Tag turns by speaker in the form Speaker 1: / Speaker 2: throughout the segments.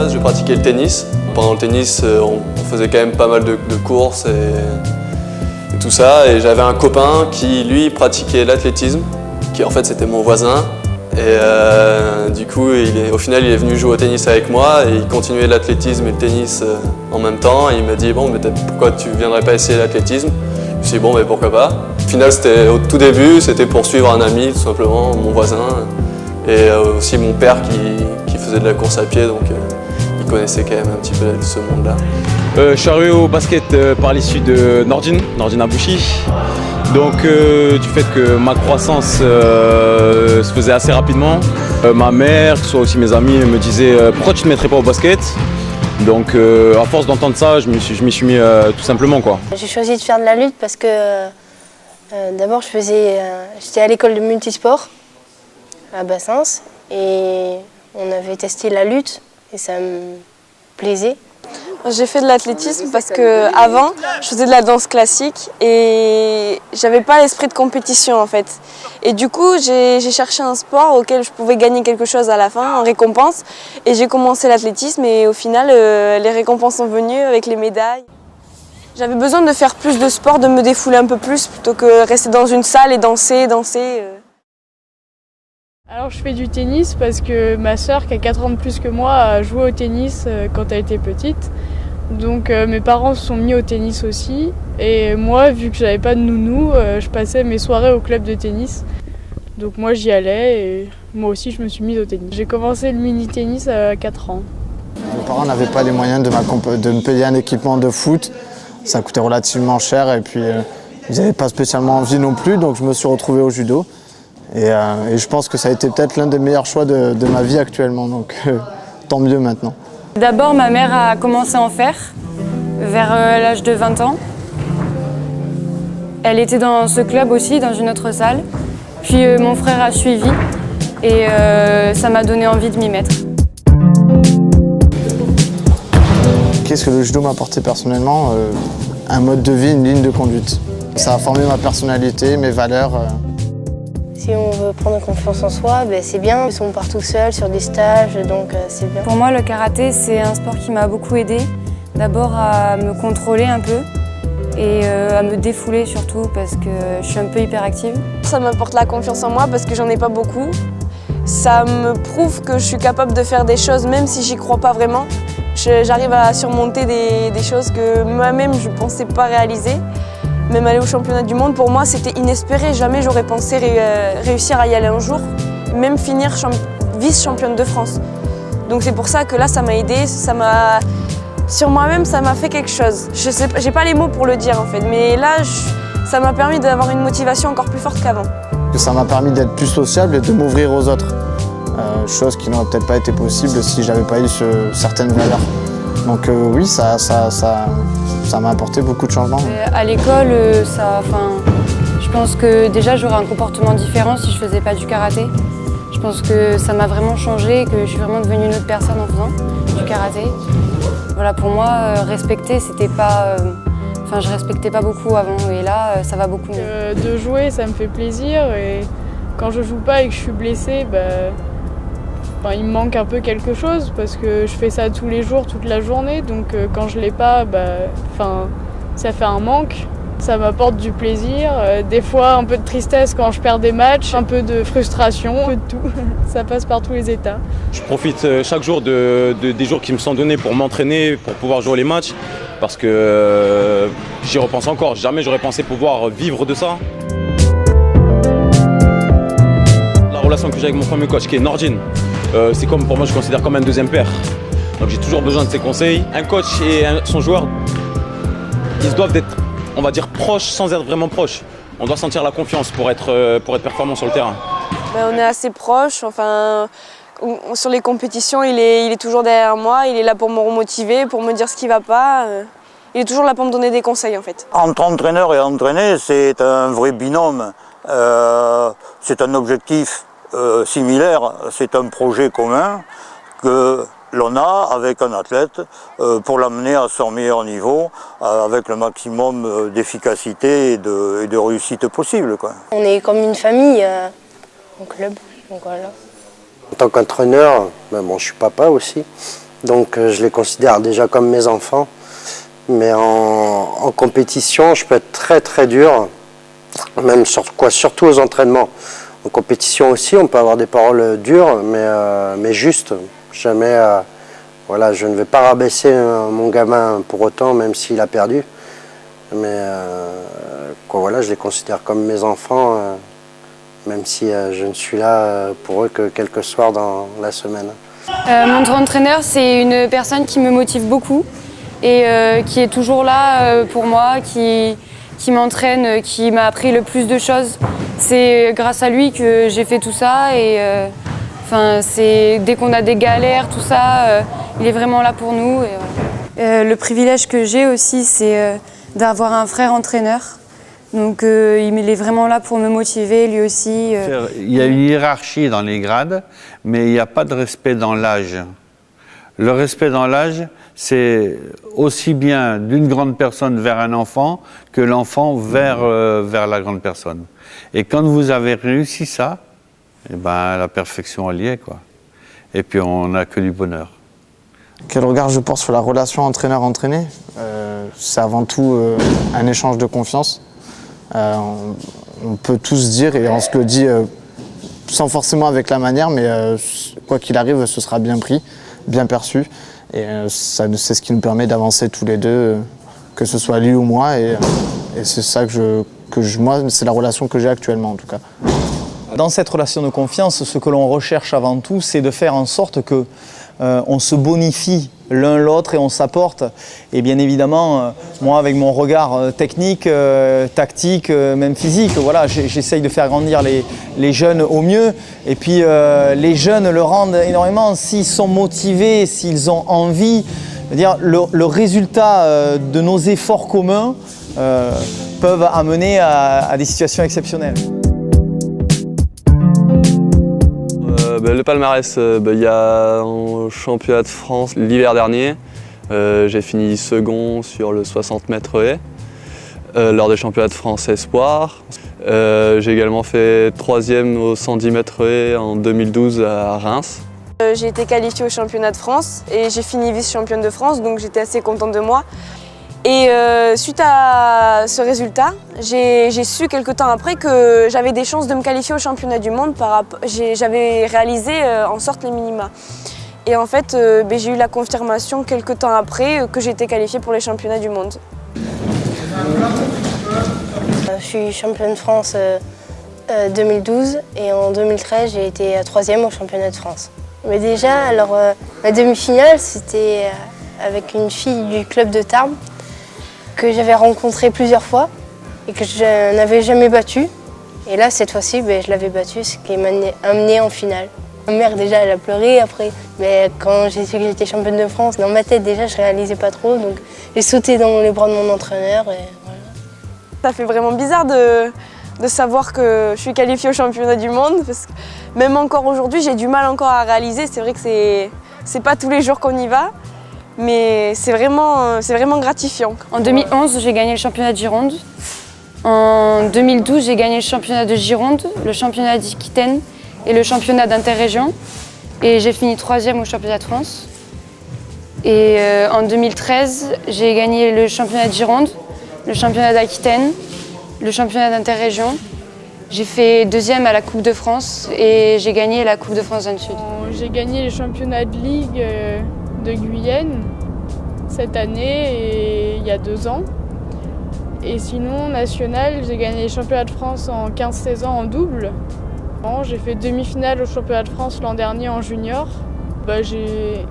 Speaker 1: Je pratiquais le tennis. Pendant le tennis, on faisait quand même pas mal de courses et tout ça. Et j'avais un copain qui, lui, pratiquait l'athlétisme, qui en fait c'était mon voisin. Et du coup, au final, il est venu jouer au tennis avec moi et il continuait l'athlétisme et le tennis en même temps. Et il m'a dit, bon, mais pourquoi tu viendrais pas essayer l'athlétisme? Je me suis dit, bon, mais pourquoi pas. Au final, c'était au tout début, c'était pour suivre un ami, tout simplement, mon voisin. Et aussi mon père qui faisait de la course à pied, donc il connaissait quand même un petit peu ce monde-là.
Speaker 2: Je suis arrivé au basket par l'issue de Nordine Abouchi. Donc du fait que ma croissance se faisait assez rapidement, ma mère, que ce soit aussi mes amis, me disaient pourquoi tu ne te mettrais pas au basket? Donc à force d'entendre ça, je m'y suis mis tout simplement, quoi.
Speaker 3: J'ai choisi de faire de la lutte parce que d'abord j'étais à l'école de multisport à Bassens et on avait testé la lutte et ça me plaisait.
Speaker 4: J'ai fait de l'athlétisme parce que avant je faisais de la danse classique et j'avais pas l'esprit de compétition en fait. Et du coup j'ai cherché un sport auquel je pouvais gagner quelque chose à la fin en récompense et j'ai commencé l'athlétisme et au final les récompenses sont venues avec les médailles. J'avais besoin de faire plus de sport, de me défouler un peu plus plutôt que rester dans une salle et danser.
Speaker 5: Alors je fais du tennis parce que ma sœur, qui a 4 ans de plus que moi, a joué au tennis quand elle était petite. Donc mes parents se sont mis au tennis aussi. Et moi, vu que j'avais pas de nounou, je passais mes soirées au club de tennis. Donc moi j'y allais et moi aussi je me suis mise au tennis. J'ai commencé le mini-tennis à 4 ans.
Speaker 6: Mes parents n'avaient pas les moyens de me payer un équipement de foot. Ça coûtait relativement cher et puis ils n'avaient pas spécialement envie non plus. Donc je me suis retrouvé au judo. Et je pense que ça a été peut-être l'un des meilleurs choix de ma vie actuellement, donc tant mieux maintenant.
Speaker 7: D'abord, ma mère a commencé à en faire vers l'âge de 20 ans. Elle était dans ce club aussi, dans une autre salle. Puis mon frère a suivi et ça m'a donné envie de m'y mettre.
Speaker 6: Qu'est-ce que le judo m'a apporté personnellement? Un mode de vie, une ligne de conduite. Ça a formé ma personnalité, mes valeurs.
Speaker 3: Si on veut prendre confiance en soi, c'est bien. On part tout seul sur des stages, donc c'est bien.
Speaker 7: Pour moi, le karaté, c'est un sport qui m'a beaucoup aidée. D'abord à me contrôler un peu et à me défouler surtout parce que je suis un peu hyperactive.
Speaker 4: Ça m'apporte la confiance en moi parce que j'en ai pas beaucoup. Ça me prouve que je suis capable de faire des choses même si j'y crois pas vraiment. J'arrive à surmonter des choses que moi-même je pensais pas réaliser. Même aller au championnat du monde, pour moi, c'était inespéré. Jamais j'aurais pensé réussir à y aller un jour, même finir vice-championne de France. Donc c'est pour ça que là, ça m'a aidée, sur moi-même, ça m'a fait quelque chose. Je sais, j'ai pas les mots pour le dire en fait, mais là, ça m'a permis d'avoir une motivation encore plus forte qu'avant.
Speaker 6: Ça m'a permis d'être plus sociable et de m'ouvrir aux autres. Chose qui n'aurait peut-être pas été possible si j'avais pas eu certaines valeurs. Donc oui, ça m'a apporté beaucoup de changements.
Speaker 7: À l'école, je pense que déjà j'aurais un comportement différent si je faisais pas du karaté. Je pense que ça m'a vraiment changé, que je suis vraiment devenue une autre personne en faisant du karaté. Voilà, pour moi, respecter, c'était pas... je respectais pas beaucoup avant et là, ça va beaucoup mieux.
Speaker 5: De jouer, ça me fait plaisir et quand je joue pas et que je suis blessée, il me manque un peu quelque chose parce que je fais ça tous les jours, toute la journée. Donc quand je l'ai pas, ça fait un manque. Ça m'apporte du plaisir, des fois un peu de tristesse quand je perds des matchs, un peu de frustration, un peu de tout. Ça passe par tous les états.
Speaker 2: Je profite chaque jour des jours qui me sont donnés pour m'entraîner, pour pouvoir jouer les matchs. Parce que j'y repense encore. Jamais j'aurais pensé pouvoir vivre de ça. La relation que j'ai avec mon premier coach, qui est Nordine, c'est comme, pour moi, je considère comme un deuxième père. Donc j'ai toujours besoin de ses conseils. Un coach et son joueur, ils doivent être, on va dire, proches sans être vraiment proches. On doit sentir la confiance pour être performant sur le terrain.
Speaker 4: On est assez proches. Sur les compétitions, il est toujours derrière moi. Il est là pour me remotiver, pour me dire ce qui ne va pas. il est toujours là pour me donner des conseils en fait.
Speaker 8: Entre entraîneur et entraîné, c'est un vrai binôme. C'est un objectif similaire, c'est un projet commun que l'on a avec un athlète pour l'amener à son meilleur niveau avec le maximum d'efficacité et de réussite possible, quoi.
Speaker 3: On est comme une famille au club, donc voilà.
Speaker 9: En tant qu'entraîneur, bon, je suis papa aussi, donc je les considère déjà comme mes enfants. Mais en compétition, je peux être très très dur, même surtout aux entraînements. En compétition aussi, on peut avoir des paroles dures, mais justes. Jamais, voilà, je ne vais pas rabaisser mon gamin pour autant, même s'il a perdu. Mais voilà, je les considère comme mes enfants, même si je ne suis là pour eux que quelques soirs dans la semaine.
Speaker 7: Mon entraîneur, c'est une personne qui me motive beaucoup et qui est toujours là pour moi, qui m'entraîne, qui m'a appris le plus de choses. C'est grâce à lui que j'ai fait tout ça et dès qu'on a des galères, tout ça, il est vraiment là pour nous. Et voilà. Le privilège que j'ai aussi, c'est d'avoir un frère entraîneur. Donc il est vraiment là pour me motiver, lui aussi.
Speaker 10: Il y a une hiérarchie dans les grades, mais il n'y a pas de respect dans l'âge. Le respect dans l'âge, c'est aussi bien d'une grande personne vers un enfant que l'enfant vers la grande personne. Et quand vous avez réussi ça, eh ben, la perfection elle y est, quoi. Et puis on n'a que du bonheur.
Speaker 6: Quel regard je porte sur la relation entraîneur-entraîné ? C'est avant tout un échange de confiance. On peut tous dire, et on se le dit sans forcément avec la manière, mais quoi qu'il arrive, ce sera bien pris, bien perçu. Et c'est ce qui nous permet d'avancer tous les deux, que ce soit lui ou moi. Et c'est ça moi, c'est la relation que j'ai actuellement en tout cas.
Speaker 11: Dans cette relation de confiance, ce que l'on recherche avant tout, c'est de faire en sorte que on se bonifie l'un l'autre et on s'apporte. Et bien évidemment, moi avec mon regard technique, tactique, même physique, voilà, j'essaye de faire grandir les jeunes au mieux. Et puis les jeunes le rendent énormément s'ils sont motivés, s'ils ont envie. C'est-à-dire le résultat de nos efforts communs peuvent amener à des situations exceptionnelles.
Speaker 1: Le palmarès, il y a un championnat de France l'hiver dernier. J'ai fini second sur le 60 mètres haies lors des championnats de France Espoir. J'ai également fait 3e au 110 mètres haies en 2012 à Reims.
Speaker 4: J'ai été qualifiée au championnat de France et j'ai fini vice-championne de France, donc j'étais assez contente de moi. Et suite à ce résultat, j'ai su quelques temps après que j'avais des chances de me qualifier au championnat du monde. J'avais réalisé en sorte les minima. Et en fait, j'ai eu la confirmation quelques temps après que j'étais qualifiée pour les championnats du monde.
Speaker 3: Je suis championne de France 2012 et en 2013, j'ai été 3e au championnat de France. Mais déjà, alors, ma demi-finale, c'était avec une fille du club de Tarbes que j'avais rencontrée plusieurs fois et que je n'avais jamais battue. Et là, cette fois-ci, je l'avais battue, ce qui m'a amenée en finale. Ma mère, déjà, elle a pleuré après. Mais quand j'ai su que j'étais championne de France, dans ma tête, déjà, je réalisais pas trop. Donc, j'ai sauté dans les bras de mon entraîneur et voilà.
Speaker 4: Ça fait vraiment bizarre de savoir que je suis qualifiée au championnat du monde. Parce que même encore aujourd'hui, j'ai du mal encore à réaliser. C'est vrai que c'est pas tous les jours qu'on y va. Mais c'est vraiment gratifiant.
Speaker 7: En 2011, j'ai gagné le championnat de Gironde. En 2012, j'ai gagné le championnat de Gironde, le championnat d'Aquitaine et le championnat d'interrégion. Et j'ai fini 3e au championnat de France. Et en 2013, j'ai gagné le championnat de Gironde, le championnat d'Aquitaine, le championnat d'interrégion. J'ai fait 2e à la Coupe de France et j'ai gagné la Coupe de France dans le Sud.
Speaker 5: J'ai gagné les championnats de Ligue de Guyenne cette année et il y a 2 ans. Et sinon, national, j'ai gagné les championnats de France en 15-16 ans en double. J'ai fait demi-finale au championnat de France l'an dernier en junior. J'ai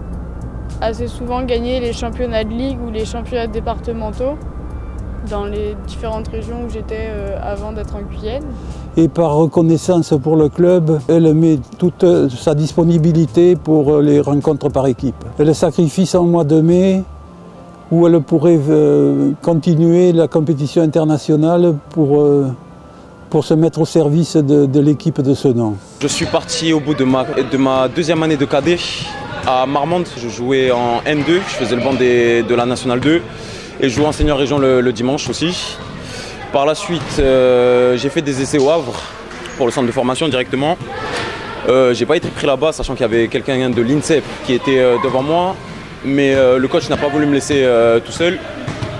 Speaker 5: assez souvent gagné les championnats de Ligue ou les championnats départementaux dans les différentes régions où j'étais avant d'être en Guyenne.
Speaker 12: Et par reconnaissance pour le club, elle met toute sa disponibilité pour les rencontres par équipe. Elle sacrifie son mois de mai où elle pourrait continuer la compétition internationale pour se mettre au service de l'équipe de Sedan.
Speaker 2: Je suis parti au bout de ma deuxième année de cadet à Marmande. Je jouais en N2, je faisais le banc de la Nationale 2 et je jouais en senior région le dimanche aussi. Par la suite, j'ai fait des essais au Havre pour le centre de formation directement. J'ai pas été pris là-bas, sachant qu'il y avait quelqu'un de l'INSEP qui était devant moi, mais le coach n'a pas voulu me laisser tout seul.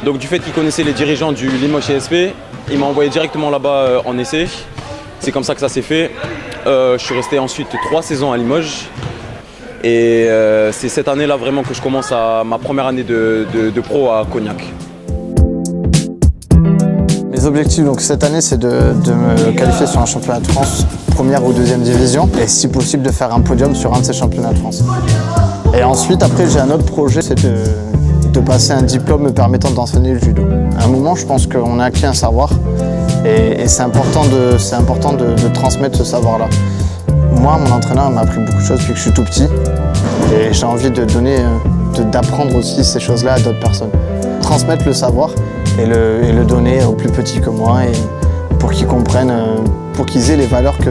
Speaker 2: Donc du fait qu'il connaissait les dirigeants du Limoges CSP, il m'a envoyé directement là-bas en essai. C'est comme ça que ça s'est fait. Je suis resté ensuite 3 saisons à Limoges. Et c'est cette année-là vraiment que je commence ma première année de pro à Cognac.
Speaker 6: Mes objectifs donc, cette année, c'est de me qualifier sur un championnat de France, première ou deuxième division, et si possible de faire un podium sur un de ces championnats de France. Et ensuite, après, j'ai un autre projet, c'est de passer un diplôme me permettant d'enseigner le judo. À un moment, je pense qu'on a acquis un savoir, et c'est important de transmettre ce savoir-là. Moi, mon entraîneur m'a appris beaucoup de choses depuis que je suis tout petit, et j'ai envie d'apprendre aussi ces choses-là à d'autres personnes. Transmettre le savoir et le donner aux plus petits que moi, et pour qu'ils comprennent, pour qu'ils aient les valeurs que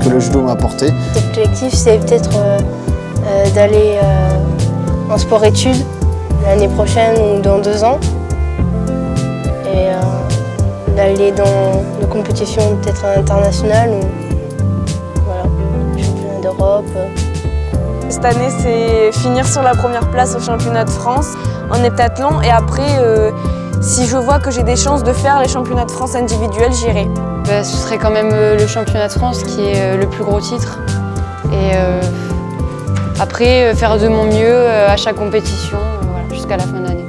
Speaker 6: le judo m'a apportées.
Speaker 3: L'objectif, c'est peut-être d'aller en sport-études l'année prochaine ou dans 2 ans, et d'aller dans des compétitions peut-être internationales ou voilà, championnat d'Europe.
Speaker 4: Cette année, c'est finir sur la première place au championnat de France en heptathlon, et après, si je vois que j'ai des chances de faire les championnats de France individuels, j'irai.
Speaker 7: Ce serait quand même le championnat de France qui est le plus gros titre. Et après, faire de mon mieux à chaque compétition voilà, jusqu'à la fin de l'année.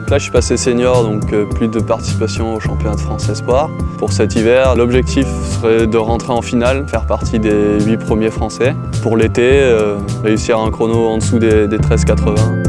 Speaker 1: Là, je suis passé senior, donc plus de participation au championnat de France Espoir. Pour cet hiver, l'objectif serait de rentrer en finale, faire partie des 8 premiers Français. Pour l'été, réussir un chrono en dessous des 13,80.